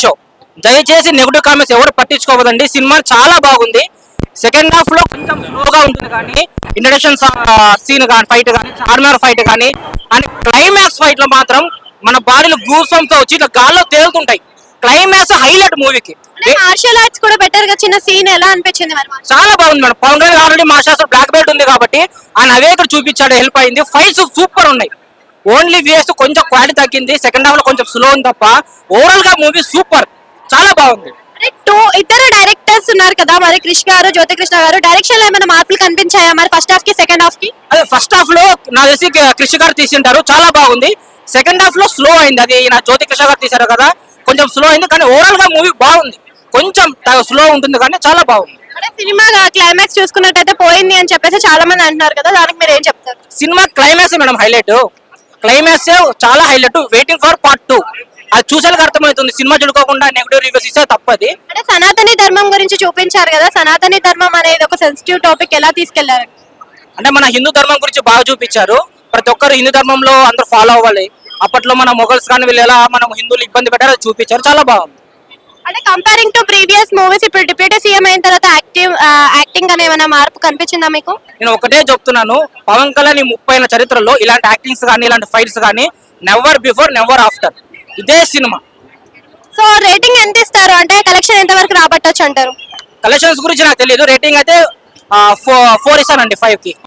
Show. దయచేసి negative comments ఎవరు పట్టించుకోవద్దండి. Cinema చాలా బాగుంది. సెకండ్ హాఫ్ లో కొంచెం స్లోగా ఉంటుంది, కానీ ఇంట్రడక్షన్ సీన్ కానీ ఫైట్ కానీ చార్మినార్ ఫైట్ కానీ అండ్ క్లైమాక్స్ ఫైట్ లో మాత్రం మన బాడీలో గూస్ బంప్స్ వచ్చి ఇట్లా గాల్లో తేలుతుంటాయి. క్లైమాక్స్ హైలైట్ మూవీకి. మార్షల్ ఆర్ట్స్ కూడా బెటర్ గా చిన్న సీన్ ఎలా అనిపించింది మరి? చాలా బాగుంది madam. Pawan Kalyan already martial black belt ఉంది కాబట్టి ఆయన అవే ఇక్కడ చూపించాడు, హెల్ప్ అయింది. ఫైట్స్ సూపర్ ఉన్నాయి. ఓన్లీ వేస్ట్ కొంచెం క్వాలిటీ తగ్గింది. సెకండ్ హాఫ్ లో కొంచెం స్లో ఉంది తప్ప ఓవరాల్ గా మూవీ సూపర్, చాలా బాగుంది. ఇద్దరు డైరెక్టర్స్ ఉన్నారు కదా, మరి క్రిష్ గారు జ్యోతి కృష్ణ గారు, డైరెక్షన్ లో ఏమైనా మార్పులు కనిపించాయా మరి ఫస్ట్ హాఫ్ కి సెకండ్ హాఫ్ కి? అదే ఫస్ట్ హాఫ్ లో నాకు తెలిసి కృషి గారు తీసింటారు, చాలా బాగుంది. సెకండ్ హాఫ్ లో స్లో అయింది, అది నా జ్యోతి కృష్ణ గారు తీశారు కదా, కొంచెం స్లో అయింది. కానీ ఓవరాల్ గా మూవీ బాగుంది. కొంచెం స్లో ఉంటుంది కానీ చాలా బాగుంది. అంటే సినిమా క్లైమాక్స్ చూసుకున్నట్టయితే పోయింది అని చెప్పేసి చాలా మంది అంటున్నారు కదా, దానికి మీరు ఏం చెప్తారు? Cinema climax madam highlight. Climax చాలా హైలైట్. Waiting for part 2. అది చూసేలకు అర్థమవుతుంది. సినిమా చూడుకోకుండా నెగిటివ్ రివ్యూస్ ఇస్తే తప్పది. అంటే సనాతని ధర్మం గురించి చూపించారు కదా, సనాతని ధర్మం అనేది ఒక సెన్సిటివ్ టాపిక్, ఎలా తీసుకెళ్లారు? అంటే మన హిందూ ధర్మం గురించి బాగా చూపించారు. ప్రతి ఒక్కరు హిందూ ధర్మంలో అందరూ ఫాలో అవ్వాలి. అప్పట్లో మన మొఘల్స్ కానీ వీళ్ళు ఎలా మనం హిందువులు ఇబ్బంది పెట్టారో అది చూపించారు, చాలా బాగుంది. అంటే కంపేరింగ్ టు ప్రీవియస్ మూవీస్, ఇప్పుడు డిప్యూటీ సీఎం అయిన తర్వాత యాక్టింగ్ అనే ఏమైనా మార్పు కనిపించిందా మీకు? నేను ఒకటే చెప్తున్నాను, పవన్ కళ్యాణ్ 30 ఏళ్ల చరిత్రలో ఇలాంటి యాక్టింగ్స్ కానీ ఇలాంటి ఫైట్స్ కానీ నెవర్ బిఫోర్ నెవర్ ఆఫ్టర్. ఇదే సినిమా. సో రేటింగ్ ఎంత ఇస్తారు? అంటే కలెక్షన్ ఎంత వరకు రాబట్టొచ్చు అంటారు? కలెక్షన్స్ గురించి నాకు తెలియదు. రేటింగ్ అయితే 4 ఇస్తానండి 5 కి.